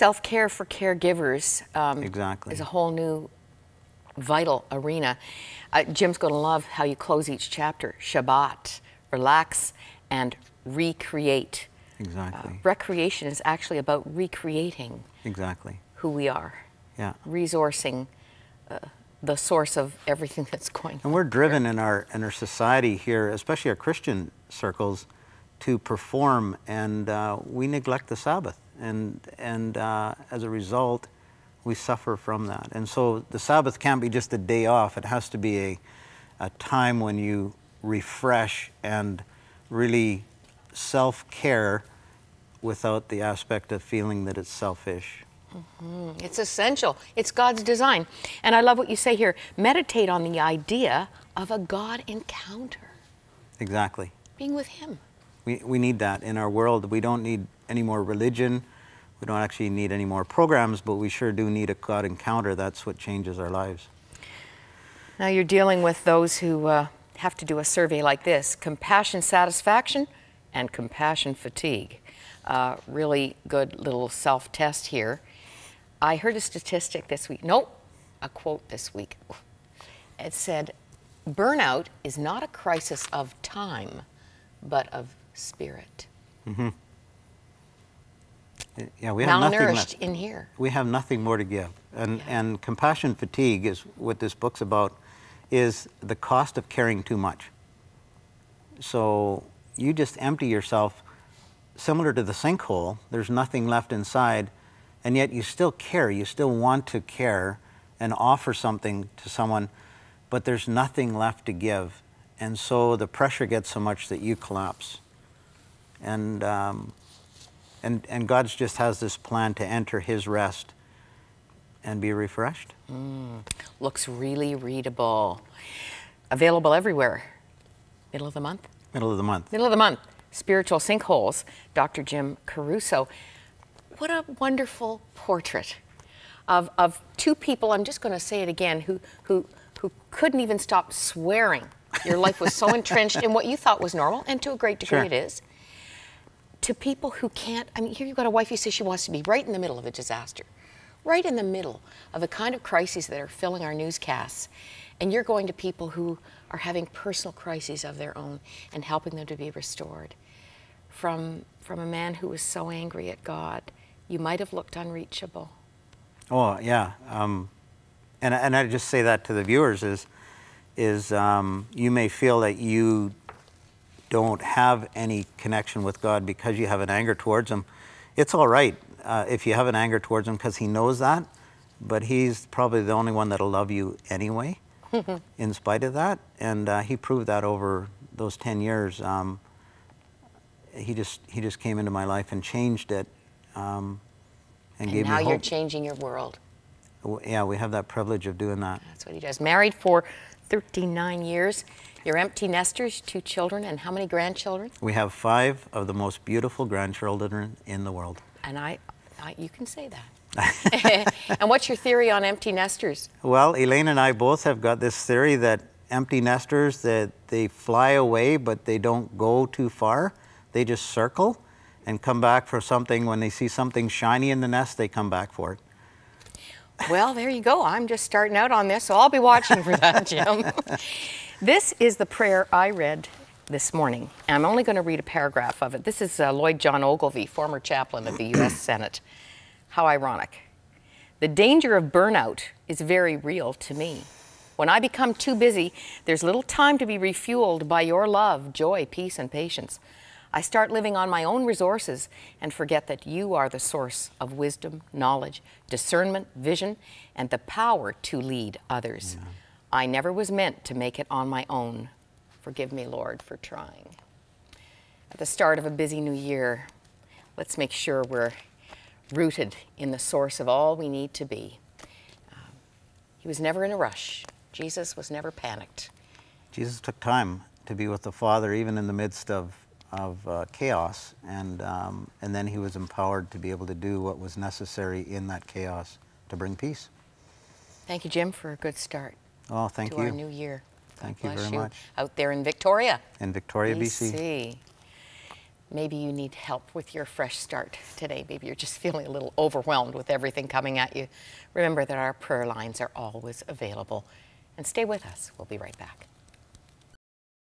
Self-care for caregivers Exactly. is a whole new vital arena. Jim's going to love how you close each chapter. Shabbat, relax, and recreate. Exactly. Recreation is actually about recreating Exactly. who we are. Yeah. Resourcing the source of everything that's going on. And we're driven in our society here, especially our Christian circles, to perform, and we neglect the Sabbath, and as a result, we suffer from that. And so the Sabbath can't be just a day off. It has to be a time when you refresh and really self-care without the aspect of feeling that it's selfish. Mm-hmm. It's essential. It's God's design. And I love what you say here. Meditate on the idea of a God encounter. Exactly. Being with Him. We need that in our world. We don't need any more religion. We don't actually need any more programs, but we sure do need a God encounter. That's what changes our lives. Now you're dealing with those who have to do a survey like this. Compassion satisfaction and compassion fatigue. Really good little self-test here. I heard a statistic this week. Nope, a quote this week. It said, burnout is not a crisis of time, but of spirit. Mm-hmm. Yeah, we have nothing left. Malnourished in here. We have nothing more to give. And compassion fatigue is what this book's about, is the cost of caring too much. So you just empty yourself, similar to the sinkhole. There's nothing left inside, and yet you still care. You still want to care and offer something to someone, but there's nothing left to give. And so the pressure gets so much that you collapse. And God just has this plan to enter His rest and be refreshed. Looks really readable. Available everywhere. Middle of the month? Middle of the month. Middle of the month. Spiritual Sinkholes, Dr. Jim Caruso. What a wonderful portrait of two people, I'm just going to say it again, who couldn't even stop swearing. Your life was so entrenched in what you thought was normal, and to a great degree it is. To people who can't, I mean, here you've got a wife who says she wants to be right in the middle of a disaster, right in the middle of the kind of crises that are filling our newscasts. And you're going to people who are having personal crises of their own and helping them to be restored. From a man who was so angry at God, you might have looked unreachable. Oh, yeah. And I just say that to the viewers is you may feel that you don't have any connection with God because you have an anger towards Him. It's all right if you have an anger towards Him, because He knows that, but He's probably the only one that'll love you anyway, in spite of that. And He proved that over those 10 years. He just came into my life and changed it, and gave me hope. And now you're changing your world. Yeah, we have that privilege of doing that. That's what he does. Married for 39 years. You're empty nesters, 2 children, and how many grandchildren? We have 5 of the most beautiful grandchildren in the world. And you can say that. And what's your theory on empty nesters? Well, Elaine and I both have got this theory that empty nesters, that they fly away, but they don't go too far. They just circle and come back for something. When they see something shiny in the nest, they come back for it. Well, there you go. I'm just starting out on this, so I'll be watching for that, Jim. This is the prayer I read this morning. I'm only going to read a paragraph of it. This is Lloyd John Ogilvie, former chaplain of the U.S. Senate. How ironic. The danger of burnout is very real to me. When I become too busy, there's little time to be refueled by your love, joy, peace, and patience. I start living on my own resources and forget that you are the source of wisdom, knowledge, discernment, vision, and the power to lead others. Yeah. I never was meant to make it on my own. Forgive me, Lord, for trying. At the start of a busy new year, let's make sure we're rooted in the source of all we need to be. He was never in a rush. Jesus was never panicked. Jesus took time to be with the Father, even in the midst of chaos, and then He was empowered to be able to do what was necessary in that chaos to bring peace. Thank you, Jim, for a good start. Oh, thank you. To our new year. Thank you very much. Out there in Victoria. In Victoria, BC. Maybe you need help with your fresh start today. Maybe you're just feeling a little overwhelmed with everything coming at you. Remember that our prayer lines are always available. And stay with us. We'll be right back.